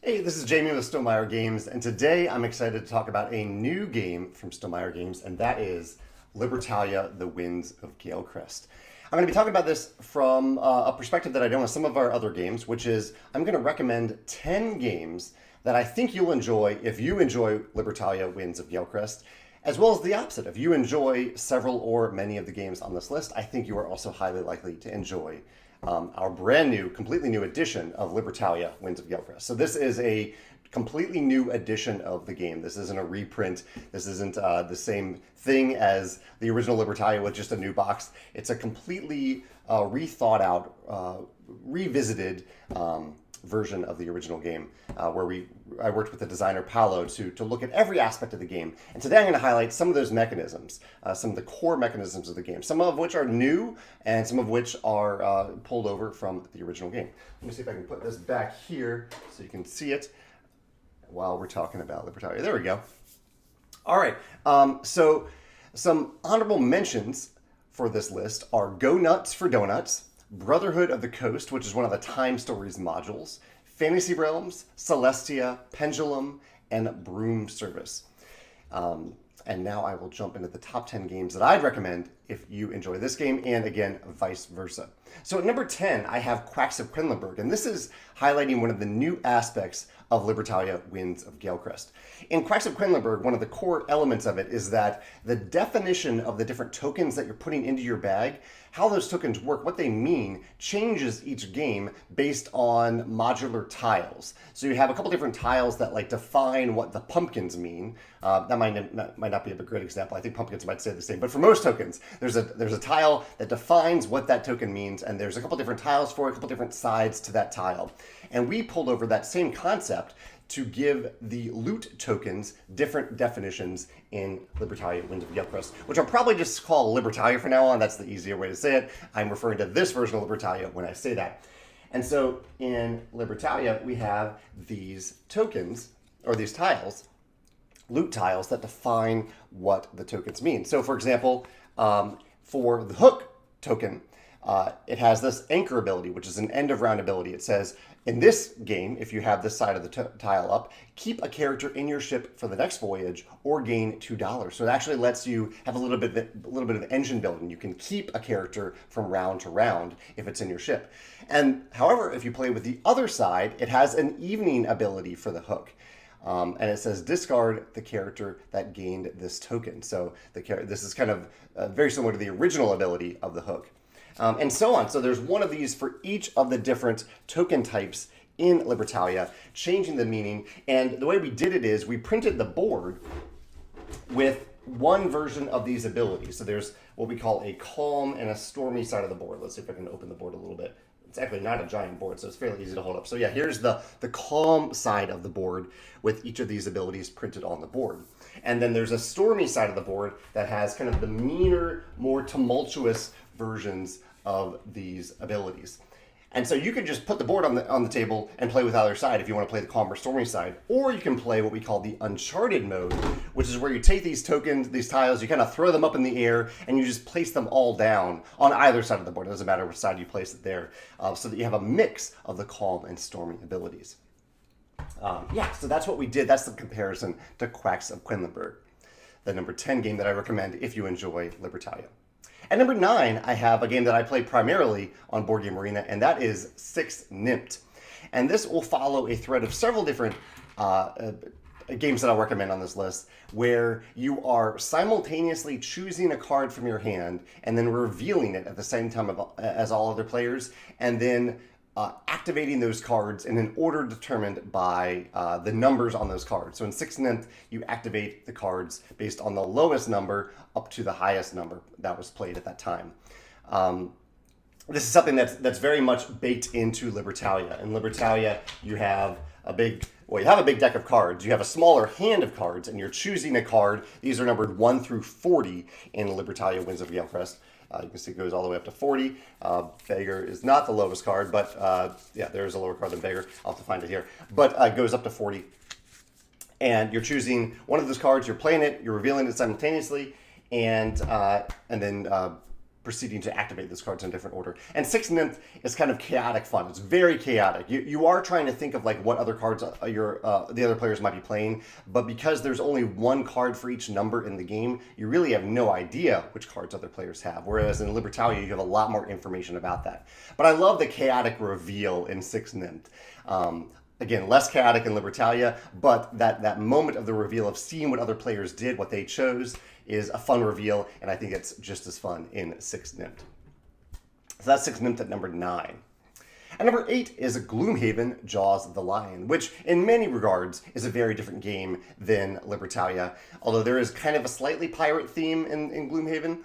Hey, this is Jamie with Stonemaier Games, and today I'm excited to talk about a new game from Stonemaier Games, and that is Libertalia, The Winds of Galecrest. I'm going to be talking about this from a perspective that I don't with some of our other games, which is I'm going to recommend 10 games that I think you'll enjoy if you enjoy Libertalia, Winds of Galecrest, as well as the opposite. If you enjoy several or many of the games on this list, I think you are also highly likely to enjoy our brand new, completely new edition of Libertalia, Winds of Galecrest. So this is a completely new edition of the game. This isn't a reprint. This isn't the same thing as the original Libertalia with just a new box. It's a completely rethought out, revisited version of the original game, where I worked with the designer Paolo to look at every aspect of the game. And today I'm going to highlight some of those mechanisms, some of the core mechanisms of the game, some of which are new and some of which are pulled over from the original game. Let me see if I can put this back here so you can see it while we're talking about Libertalia. There we go. All right, so some honorable mentions for this list are Go Nuts for Donuts, Brotherhood of the Coast, which is one of the Time Stories modules, Fantasy Realms, Celestia, Pendulum, and Broom Service. And now I will jump into the top 10 games that I'd recommend if you enjoy this game, and again, vice versa. So at number 10, I have Quacks of Quedlinburg, and this is highlighting one of the new aspects of Libertalia, Winds of Galecrest. In Quacks of Quedlinburg, one of the core elements of it is that the definition of the different tokens that you're putting into your bag, how those tokens work, what they mean, changes each game based on modular tiles. So you have a couple different tiles that like define what the pumpkins mean. That might not be a great example. I think pumpkins might say the same, but for most tokens, there's a tile that defines what that token means, and there's a couple different tiles for it, a couple different sides to that tile. And we pulled over that same concept to give the loot tokens different definitions in Libertalia, Winds of Galecrest, which I'll probably just call Libertalia from now on. That's the easier way to say it. I'm referring to this version of Libertalia when I say that. And so in Libertalia, we have these tokens, or these tiles, loot tiles that define what the tokens mean. So for example, for the hook token, it has this anchor ability, which is an end of round ability. It says, in this game, if you have this side of the tile up, keep a character in your ship for the next voyage or gain $2. So it actually lets you have a little bit of engine building. You can keep a character from round to round if it's in your ship. And however, if you play with the other side, it has an evening ability for the hook. And it says discard the character that gained this token. So this is kind of very similar to the original ability of the hook. And so on. So there's one of these for each of the different token types in Libertalia, changing the meaning. And the way we did it is we printed the board with one version of these abilities. So there's what we call a calm and a stormy side of the board. Let's see if I can open the board a little bit. It's actually not a giant board, so it's fairly easy to hold up. So yeah, here's the calm side of the board with each of these abilities printed on the board. And then there's a stormy side of the board that has kind of the meaner, more tumultuous versions of these abilities. And so you could just put the board on the table and play with either side if you want to play the calm or stormy side. Or you can play what we call the Uncharted mode, which is where you take these tokens, these tiles, you kind of throw them up in the air, and you just place them all down on either side of the board. It doesn't matter which side you place it there, so that you have a mix of the calm and stormy abilities. So that's what we did. That's the comparison to Quacks of Quedlinburg, the number 10 game that I recommend if you enjoy Libertalia. At number 9, I have a game that I play primarily on Board Game Arena, and that is 6 Nimmt. And this will follow a thread of several different games that I'll recommend on this list, where you are simultaneously choosing a card from your hand and then revealing it at the same time as all other players, and then activating those cards in an order determined by the numbers on those cards. So in 6 Nimmt, you activate the cards based on the lowest number up to the highest number that was played at that time. This is something that's very much baked into Libertalia. In Libertalia, you have a big deck of cards. You have a smaller hand of cards, and you're choosing a card. These are numbered 1 through 40 in Libertalia, Winds of Galecrest. You can see it goes all the way up to 40. Beggar is not the lowest card, but yeah, there's a lower card than Beggar. I'll have to find it here. But it goes up to 40. And you're choosing one of those cards, you're playing it, you're revealing it simultaneously, and then proceeding to activate those cards in a different order. And 6 Nimmt is kind of chaotic fun. It's very chaotic. You are trying to think of like what other cards the other players might be playing, but because there's only one card for each number in the game, you really have no idea which cards other players have. Whereas in Libertalia, you have a lot more information about that. But I love the chaotic reveal in 6 Nimmt. Again, less chaotic in Libertalia, but that moment of the reveal of seeing what other players did, what they chose, is a fun reveal, and I think it's just as fun in 6 Nimmt. So that's 6 Nimmt at number 9. At number 8 is Gloomhaven, Jaws of the Lion, which in many regards is a very different game than Libertalia, although there is kind of a slightly pirate theme in Gloomhaven.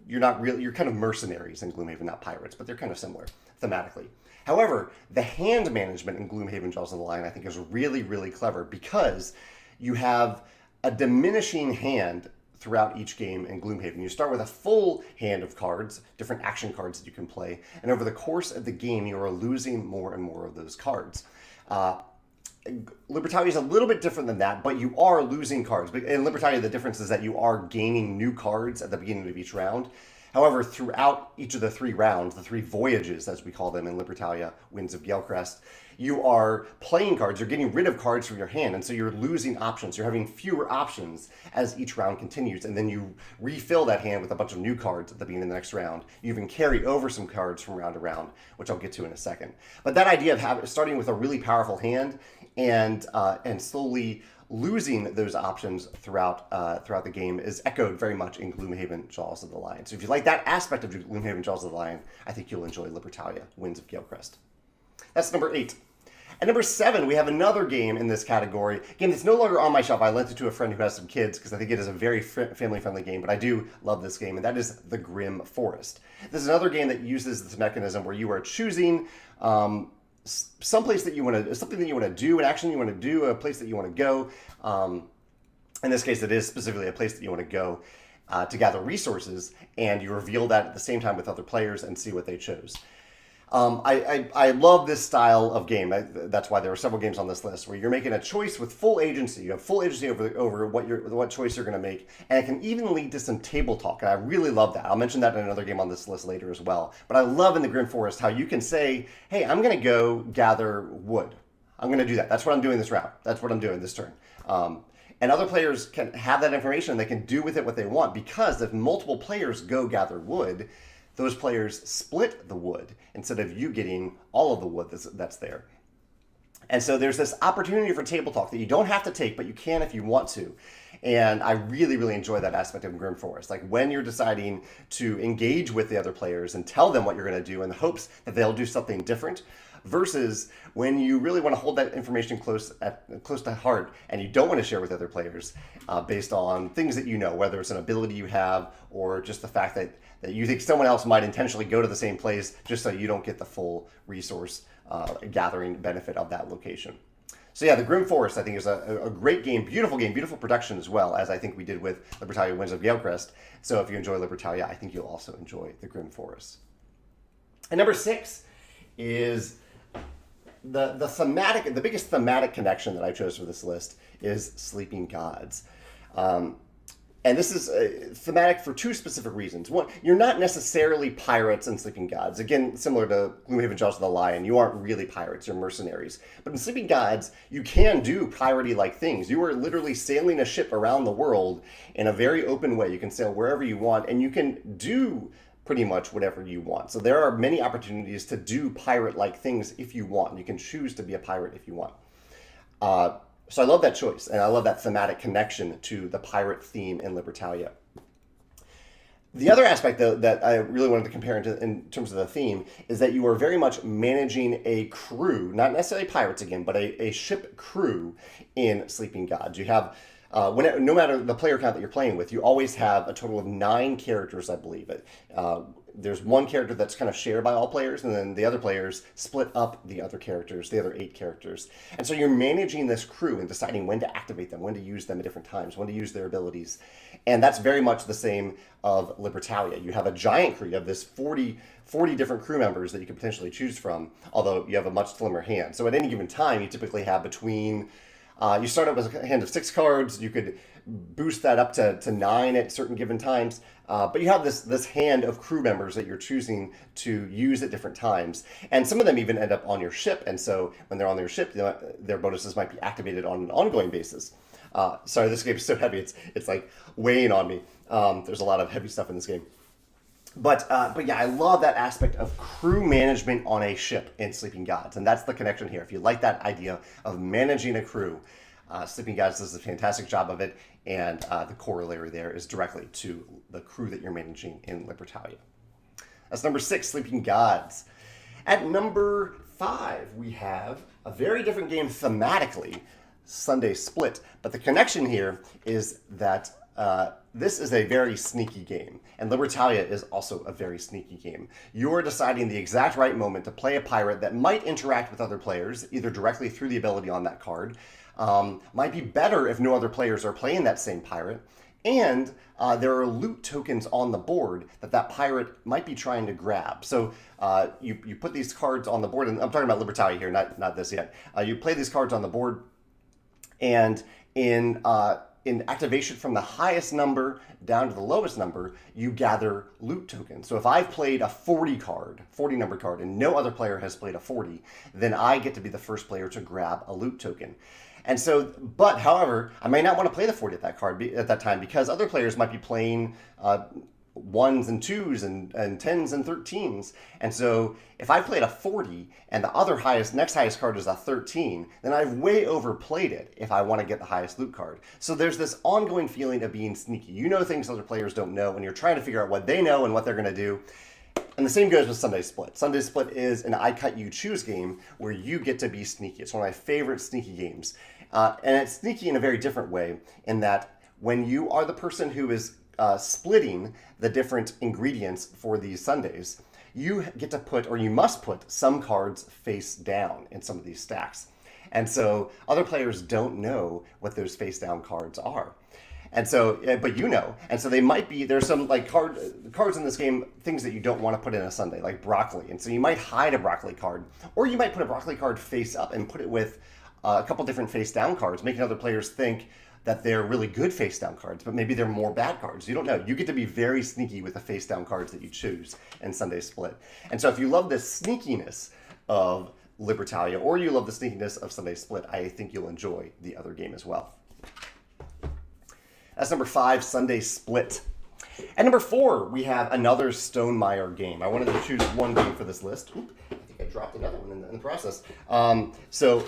You're kind of mercenaries in Gloomhaven, not pirates, but they're kind of similar thematically. However, the hand management in Gloomhaven, Jaws of the Lion, I think is really, really clever because you have a diminishing hand throughout each game in Gloomhaven. You start with a full hand of cards, different action cards that you can play, and over the course of the game, you are losing more and more of those cards. Libertalia is a little bit different than that, but you are losing cards. In Libertalia, the difference is that you are gaining new cards at the beginning of each round. However, throughout each of the 3 rounds, the 3 voyages, as we call them in Libertalia, Winds of Galecrest, you are playing cards, you're getting rid of cards from your hand, and so you're losing options. You're having fewer options as each round continues, and then you refill that hand with a bunch of new cards at the beginning of the next round. You even carry over some cards from round to round, which I'll get to in a second. But that idea of starting with a really powerful hand and slowly losing those options throughout the game is echoed very much in Gloomhaven, Jaws of the Lion. So if you like that aspect of Gloomhaven, Jaws of the Lion, I think you'll enjoy Libertalia, Winds of Galecrest. That's number 8. At number 7, we have another game in this category. Again, it's no longer on my shelf. I lent it to a friend who has some kids because I think it is a very family-friendly game, but I do love this game, and that is the Grimm Forest. This is another game that uses this mechanism where you are choosing someplace that you want to, something that you want to do, an action you want to do, a place that you want to go. In this case, it is specifically a place that you want to go to gather resources, and you reveal that at the same time with other players and see what they chose. I love this style of game. That's why there are several games on this list where you're making a choice with full agency. You have full agency over what choice you're going to make, and it can even lead to some table talk. And I really love that. I'll mention that in another game on this list later as well. But I love in the Grimm Forest how you can say, "Hey, I'm going to go gather wood. I'm going to do that. That's what I'm doing this round. That's what I'm doing this turn." And other players can have that information and they can do with it what they want, because if multiple players go gather wood, those players split the wood instead of you getting all of the wood that's there. And so there's this opportunity for table talk that you don't have to take, but you can if you want to. And I really, really enjoy that aspect of Grimm Forest. Like when you're deciding to engage with the other players and tell them what you're going to do in the hopes that they'll do something different, versus when you really want to hold that information close to heart and you don't want to share with other players based on things that you know, whether it's an ability you have or just the fact that you think someone else might intentionally go to the same place just so you don't get the full resource gathering benefit of that location. So yeah, the Grimm Forest I think is a great game, beautiful production as well, as I think we did with Libertalia Winds of Galecrest. So if you enjoy Libertalia, I think you'll also enjoy the Grimm Forest. And number 6 is the biggest thematic connection that I chose for this list is Sleeping Gods. And this is thematic for 2 specific reasons. One, you're not necessarily pirates in Sleeping Gods. Again, similar to Gloomhaven, Jaws of the Lion, you aren't really pirates, you're mercenaries. But in Sleeping Gods, you can do piratey-like things. You are literally sailing a ship around the world in a very open way. You can sail wherever you want, and you can do pretty much whatever you want. So there are many opportunities to do pirate-like things if you want. You can choose to be a pirate if you want. So I love that choice, and I love that thematic connection to the pirate theme in Libertalia. The other aspect, though, that I really wanted to compare in terms of the theme is that you are very much managing a crew, not necessarily pirates again, but a ship crew in Sleeping Gods. You have, no matter the player count that you're playing with, you always have a total of 9 characters, I believe. There's one character that's kind of shared by all players, and then the other players split up the other characters, the other 8 characters. And so you're managing this crew and deciding when to activate them, when to use them at different times, when to use their abilities. And that's very much the same of Libertalia. You have a giant crew. You have this 40 different crew members that you can potentially choose from, although you have a much slimmer hand. So at any given time, you typically have between You start out with a hand of 6 cards. You could boost that up to 9 at certain given times. But you have this hand of crew members that you're choosing to use at different times. And some of them even end up on your ship. And so when they're on your ship, their bonuses might be activated on an ongoing basis. Sorry, this game is so heavy. It's like weighing on me. There's a lot of heavy stuff in this game. But yeah, I love that aspect of crew management on a ship in Sleeping Gods. And that's the connection here. If you like that idea of managing a crew, Sleeping Gods does a fantastic job of it. And the corollary there is directly to the crew that you're managing in Libertalia. That's number 6, Sleeping Gods. At number 5, we have a very different game thematically, Sundae Split. But the connection here is that this is a very sneaky game, and Libertalia is also a very sneaky game. You're deciding the exact right moment to play a pirate that might interact with other players, either directly through the ability on that card, might be better if no other players are playing that same pirate, and there are loot tokens on the board that pirate might be trying to grab. So you put these cards on the board, and I'm talking about Libertalia here, not this yet. You play these cards on the board, and in activation from the highest number down to the lowest number, you gather loot tokens. So if I've played a 40 number card, and no other player has played a 40, then I get to be the first player to grab a loot token. And so, but however, I may not want to play the 40 at that time because other players might be playing 1s and 2s and 10s and 13s. And so if I played a 40 and the next highest card is a 13, then I've way overplayed it if I want to get the highest loot card. So there's this ongoing feeling of being sneaky. You know things other players don't know, and you're trying to figure out what they know and what they're going to do. And the same goes with Sundae Split. Sundae Split is an I Cut You Choose game where you get to be sneaky. It's one of my favorite sneaky games. And it's sneaky in a very different way in that when you are the person who is splitting the different ingredients for these sundaes, you get to put, or you must put, some cards face down in some of these stacks. And so other players don't know what those face down cards are. And so, but you know, and so there's some like cards in this game, things that you don't want to put in a sundae, like broccoli. And so you might hide a broccoli card, or you might put a broccoli card face up and put it with a couple different face down cards, making other players think that they're really good face down cards, but maybe they're more bad cards. You don't know. You get to be very sneaky with the face down cards that you choose in Sundae Split. And so if you love the sneakiness of Libertalia, or you love the sneakiness of Sundae Split, I think you'll enjoy the other game as well. That's number 5, Sundae Split. At number 4, we have another Stonemaier game. I wanted to choose one game for this list. Oop, I think I dropped another one in the process. So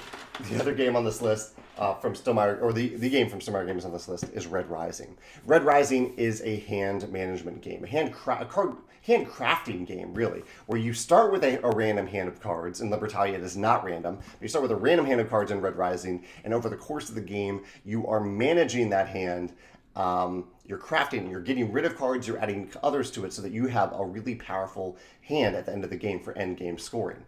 the other game on this list from Stonemaier, or the game from Stonemaier Games on this list is Red Rising. Red Rising is a hand management game, a handcrafting game, really, where you start with a random hand of cards. In Libertalia, it is not random. You start with a random hand of cards in Red Rising, and over the course of the game, you are managing that hand. You're crafting, you're getting rid of cards, you're adding others to it so that you have a really powerful hand at the end of the game for end game scoring.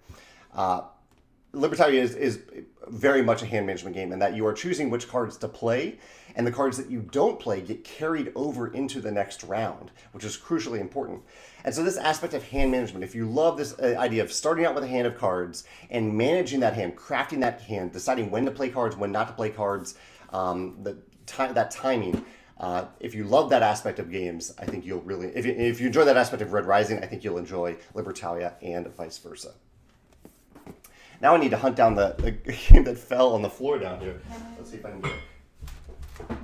Libertalia is very much a hand management game in that you are choosing which cards to play, and the cards that you don't play get carried over into the next round, which is crucially important. And so this aspect of hand management, if you love this idea of starting out with a hand of cards and managing that hand, crafting that hand, deciding when to play cards, when not to play cards, that timing, if you love that aspect of games, I think you'll really, if you enjoy that aspect of Red Rising, I think you'll enjoy Libertalia and vice versa. Now I need to hunt down the game that fell on the floor down here. Let's see if I can get it.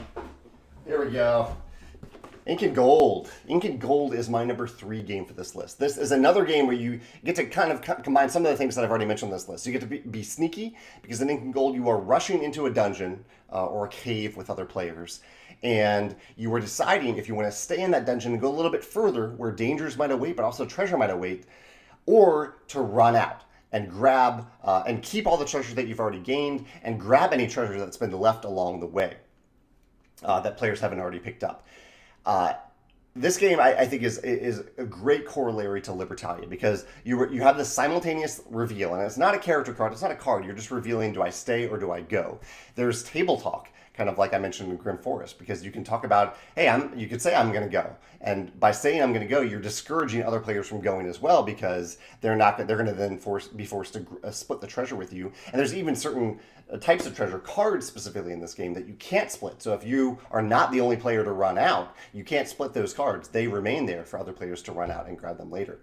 Here we go. Incan Gold. Incan Gold is my number 3 game for this list. This is another game where you get to kind of combine some of the things that I've already mentioned on this list. You get to be sneaky, because in Incan Gold you are rushing into a dungeon or a cave with other players. And you are deciding if you want to stay in that dungeon and go a little bit further where dangers might await, but also treasure might await, or to run out and grab and keep all the treasure that you've already gained and grab any treasure that's been left along the way that players haven't already picked up. This game, I think, is a great corollary to Libertalia, because you have this simultaneous reveal, and it's not a character card, it's not a card, you're just revealing, do I stay or do I go? There's table talk kind of like I mentioned in Grimm Forest, because you can talk about, hey, you could say I'm going to go, and by saying I'm going to go, you're discouraging other players from going as well, because they're going to then be forced to split the treasure with you. And there's even certain types of treasure cards specifically in this game that you can't split. So if you are not the only player to run out, you can't split those cards. They remain there for other players to run out and grab them later.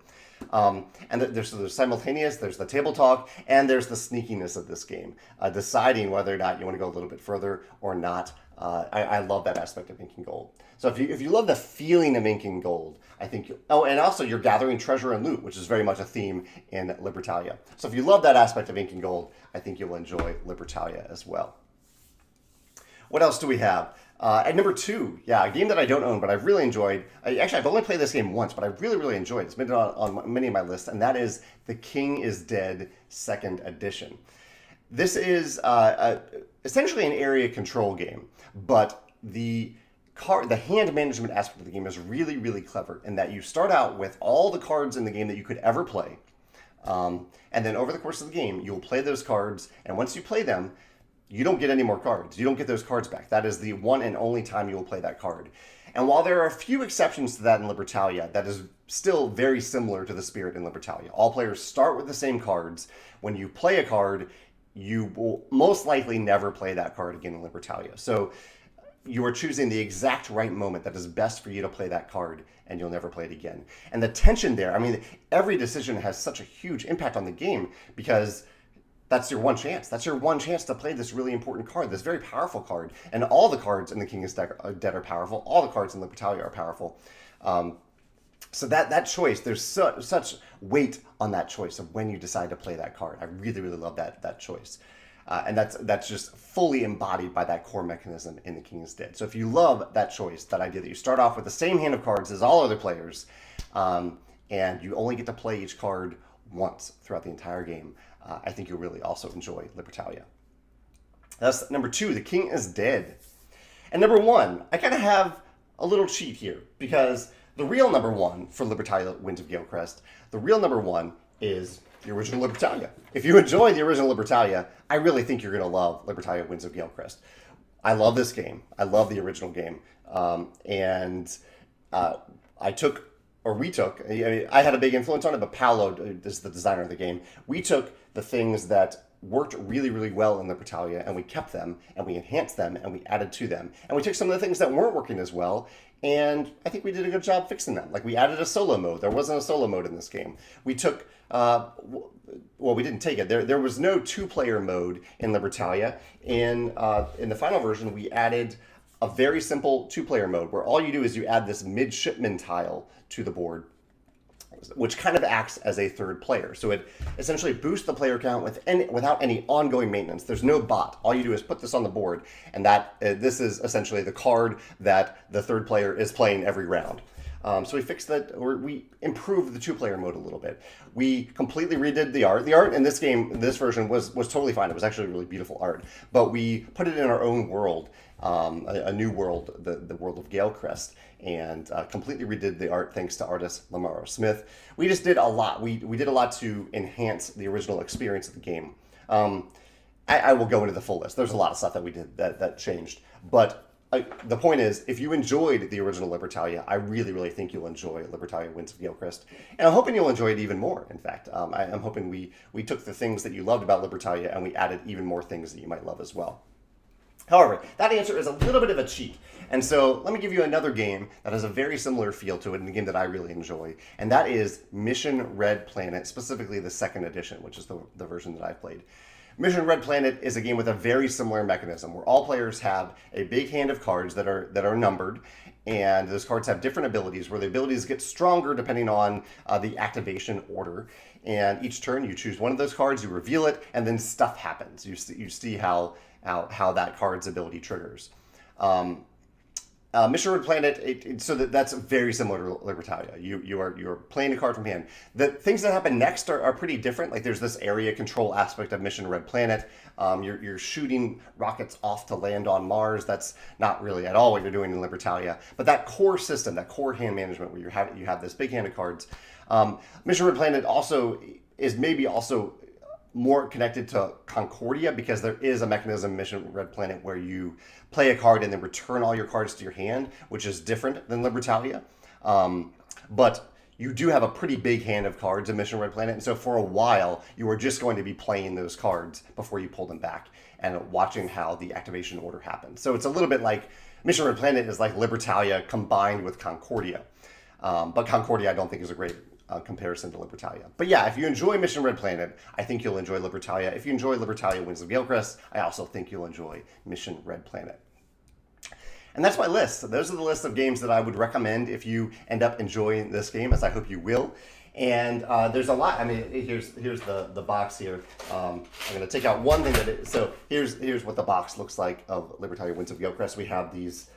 And there's simultaneous, there's the table talk, and there's the sneakiness of this game, deciding whether or not you want to go a little bit further or not. I love that aspect of Incan Gold. So if you love the feeling of Incan Gold, I think and also you're gathering treasure and loot, which is very much a theme in Libertalia. So if you love that aspect of Incan Gold, I think you'll enjoy Libertalia as well. What else do we have? At number 2, a game that I don't own, but I've really enjoyed. I've only played this game once, but I really, really enjoyed it. It's been on many of my lists, and that is The King is Dead 2nd Edition. This is essentially an area control game, but the hand management aspect of the game is really, really clever in that you start out with all the cards in the game that you could ever play. And then over the course of the game, you'll play those cards, and once you play them, you don't get any more cards. You don't get those cards back. That is the one and only time you will play that card. And while there are a few exceptions to that in Libertalia, that is still very similar to the spirit in Libertalia. All players start with the same cards. When you play a card, you will most likely never play that card again in Libertalia. So you are choosing the exact right moment that is best for you to play that card, and you'll never play it again. And the tension there, every decision has such a huge impact on the game, because that's your one chance. That's your one chance to play this really important card, this very powerful card. And all the cards in The King is Dead are powerful. All the cards in Libertalia are powerful. So that choice, there's such weight on that choice of when you decide to play that card. I really, really love that choice. And that's just fully embodied by that core mechanism in The King is Dead. So if you love that choice, that idea that you start off with the same hand of cards as all other players, and you only get to play each card once throughout the entire game, I think you'll really also enjoy Libertalia. That's number 2, The King is Dead. And number 1, I kind of have a little cheat here, because the real number 1 for Libertalia Winds of Galecrest, the real number 1 is the original Libertalia. If you enjoy the original Libertalia, I really think you're going to love Libertalia Winds of Galecrest. I love this game. I love the original game. I had a big influence on it, but Paolo is the designer of the game. We took the things that worked really, really well in Libertalia, and we kept them, and we enhanced them, and we added to them. And we took some of the things that weren't working as well, and I think we did a good job fixing them. Like, we added a solo mode. There wasn't a solo mode in this game. We took, we didn't take it. There was no 2-player mode in Libertalia. In the final version, we added a very simple 2-player mode where all you do is you add this midshipman tile to the board, which kind of acts as a 3rd player. So it essentially boosts the player count without any ongoing maintenance. There's no bot. All you do is put this on the board, and this is essentially the card that the 3rd player is playing every round. So we fixed that, or we improved the 2-player mode a little bit. We completely redid the art. The art in this game, this version, was totally fine. It was actually really beautiful art. But we put it in our own world, a new world, the world of Galecrest, and completely redid the art thanks to artist Lamaro Smith. We just did a lot. We did a lot to enhance the original experience of the game. I will go into the full list. There's a lot of stuff that we did that changed. But the point is, if you enjoyed the original Libertalia, I really, really think you'll enjoy Libertalia Winds of Galecrest. And I'm hoping you'll enjoy it even more, in fact. I'm hoping we took the things that you loved about Libertalia and we added even more things that you might love as well. However, that answer is a little bit of a cheat. And so let me give you another game that has a very similar feel to it, and a game that I really enjoy. And that is Mission Red Planet, specifically the 2nd edition, which is the version that I've played. Mission Red Planet is a game with a very similar mechanism where all players have a big hand of cards that are numbered, and those cards have different abilities where the abilities get stronger depending on the activation order. And each turn you choose one of those cards, you reveal it, and then stuff happens. You see how that card's ability triggers. Mission Red Planet, that's very similar to Libertalia. You're playing a card from hand. The things that happen next are pretty different. Like, there's this area control aspect of Mission Red Planet. You're shooting rockets off to land on Mars. That's not really at all what you're doing in Libertalia. But that core system, that core hand management where you have this big hand of cards. Mission Red Planet also is maybe also more connected to Concordia because there is a mechanism in Mission Red Planet where you play a card and then return all your cards to your hand, which is different than Libertalia. But you do have a pretty big hand of cards in Mission Red Planet, and so for a while you are just going to be playing those cards before you pull them back and watching how the activation order happens. So it's a little bit like Mission Red Planet is like Libertalia combined with Concordia. But Concordia I don't think is a great comparison to Libertalia. But yeah, if you enjoy Mission Red Planet, I think you'll enjoy Libertalia. If you enjoy Libertalia Winds of Galecrest, I also think you'll enjoy Mission Red Planet. And that's my list. Those are the list of games that I would recommend if you end up enjoying this game, as I hope you will. And there's a lot. I mean, here's the box here. I'm going to take out one thing so here's what the box looks like of Libertalia Winds of Galecrest. We have these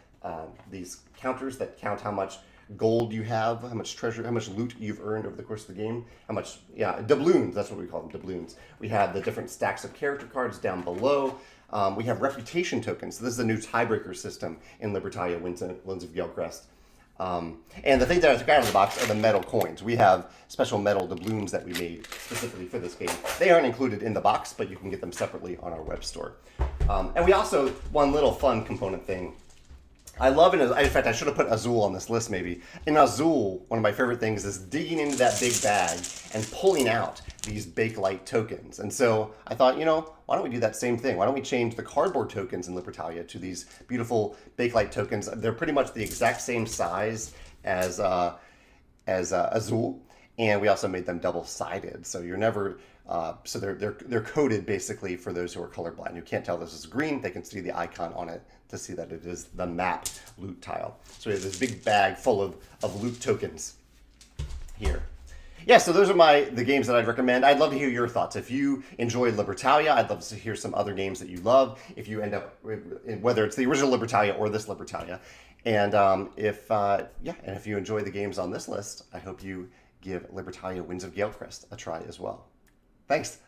counters that count how much gold you have, how much treasure, how much loot you've earned over the course of the game, how much, doubloons, that's what we call them, doubloons. We have the different stacks of character cards down below. We have reputation tokens. So this is a new tiebreaker system in Libertalia Winds of Galecrest. And the thing that I took out of the box are the metal coins. We have special metal doubloons that we made specifically for this game. They aren't included in the box, but you can get them separately on our web store. And we also, one little fun component thing, I love, in fact, I should have put Azul on this list maybe. In Azul, one of my favorite things is digging into that big bag and pulling out these Bakelite tokens. And so I thought, why don't we do that same thing? Why don't we change the cardboard tokens in Libertalia to these beautiful Bakelite tokens? They're pretty much the exact same size as Azul, and we also made them double-sided. So you're never, so they're coded basically for those who are colorblind. Who can't tell this is green, they can see the icon on it to see that it is the map loot tile. So we have this big bag full of loot tokens here. Yeah, so those are the games that I'd recommend. I'd love to hear your thoughts. If you enjoy Libertalia, I'd love to hear some other games that you love. If you end up, whether it's the original Libertalia or this Libertalia. And if you enjoy the games on this list, I hope you give Libertalia Winds of Galecrest a try as well. Thanks.